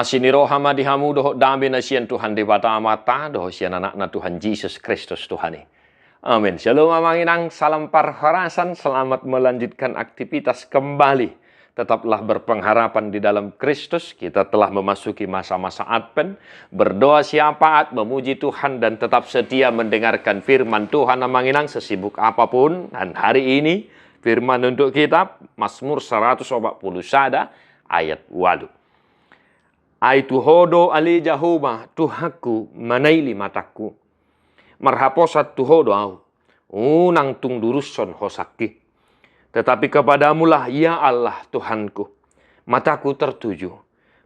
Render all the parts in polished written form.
Asini rohama dihamu doh dambe na sian Tuhan di bata mata doh sian anak na Tuhan Yesus Kristus Tuhani. Amin. Shalom amanginang, salam parharasan, selamat melanjutkan aktivitas kembali. Tetaplah berpengharapan di dalam Kristus. Kita telah memasuki masa-masa Advent, berdoa syafaat, memuji Tuhan dan tetap setia mendengarkan firman Tuhan amanginang sesibuk apapun. Dan hari ini firman untuk kita Mazmur 141 ayat 8. Ai tuhodo ali Jahova Tuhaku manaili mataku. Marhaposat tuhodo au. Unang tungduruson hosaki. Tetapi kepadamulah ya Allah Tuhanku. Mataku tertuju.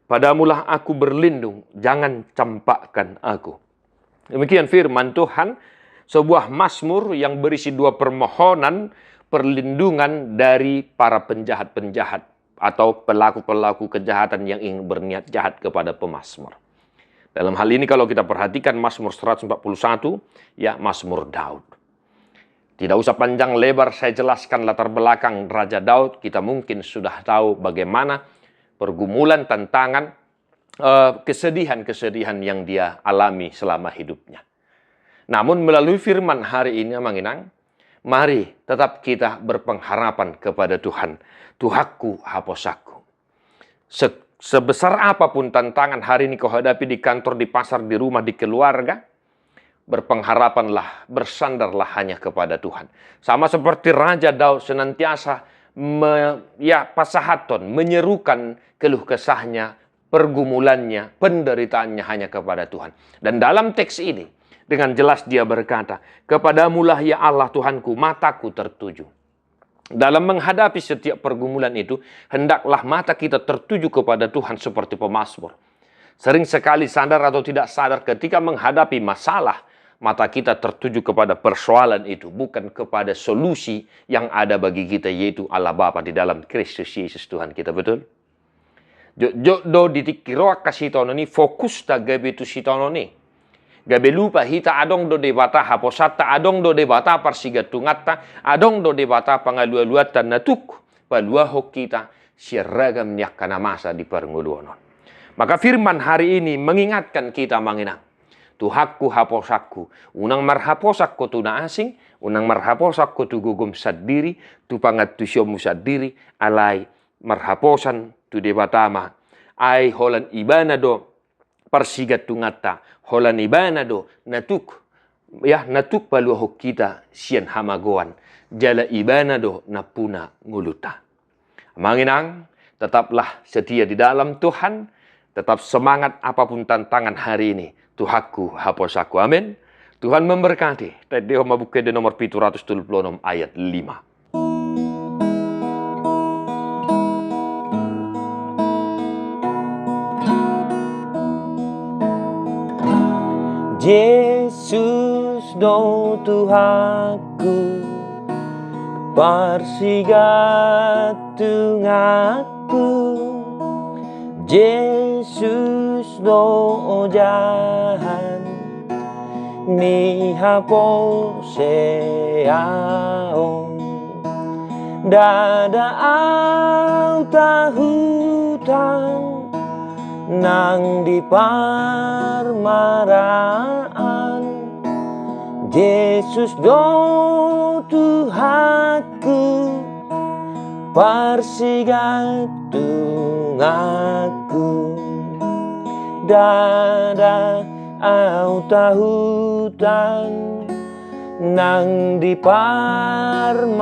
Padamulah aku berlindung. Jangan campakkan aku. Demikian firman Tuhan. Sebuah mazmur yang berisi dua permohonan perlindungan dari para penjahat-penjahat atau pelaku-pelaku kejahatan yang ingin berniat jahat kepada pemazmur. Dalam hal ini kalau kita perhatikan Mazmur 141, ya Mazmur Daud. Tidak usah panjang lebar saya jelaskan latar belakang Raja Daud. Kita mungkin sudah tahu bagaimana pergumulan, tantangan, kesedihan-kesedihan yang dia alami selama hidupnya. Namun melalui firman hari ini amanginang, mari tetap kita berpengharapan kepada Tuhan. Tuhaku haposaku. Sebesar apapun tantangan hari ini kau hadapi di kantor, di pasar, di rumah, di keluarga, berpengharapanlah, bersandarlah hanya kepada Tuhan. Sama seperti Raja Daud senantiasa pasahaton, menyerukan keluh kesahnya, pergumulannya, penderitaannya hanya kepada Tuhan. Dan dalam teks ini, dengan jelas dia berkata, kepadamulah ya Allah Tuhanku, mataku tertuju. Dalam menghadapi setiap pergumulan itu, hendaklah mata kita tertuju kepada Tuhan seperti pemazmur. Sering sekali sadar atau tidak sadar ketika menghadapi masalah, mata kita tertuju kepada persoalan itu, bukan kepada solusi yang ada bagi kita, yaitu Allah Bapa di dalam Kristus Yesus Tuhan kita, betul? Do ditikiro kasih tononi fokus ta gabe tu si tononi. Gabe lupa hita adong do debata haposata adong do debata parsigatungatta adong do debata pangalua-luatan natuk palua hokita siragam nyakana masa di parnguluonon. Maka firman hari ini mengingatkan kita manginang. Tuhaku haposakku, unang marhaposakku tu na asing, unang marhaposakku tu gugum sadiri, tu pangat tu syomu sadiri, alai marhaposan tu debatama, ai holan ibana do parsigatungata holan ibana do natuk palua hokita sian hamagoan jala ibana do napuna nguluta. Manginang, tetaplah setia di dalam Tuhan, tetap semangat apapun tantangan hari ini. Tuhaku haposaku, amin. Tuhan memberkati. Tadi mabuke di nomor 736 ayat 5. Yesus do Tuhaku, parsigatungaku. Yesus do ojahan, ni haposeaon. Dada au tahutan, nang di parmaraan. Yesus do Tuhaku, parsigatungaku. Dada au tahutan, nang di parmaraan.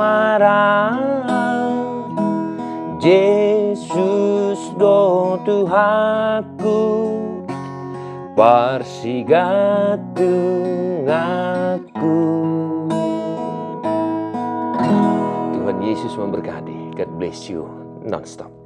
Yesus do Tuhaku, parsigatungaku. Tuhan Yesus memberkati. God bless you non-stop.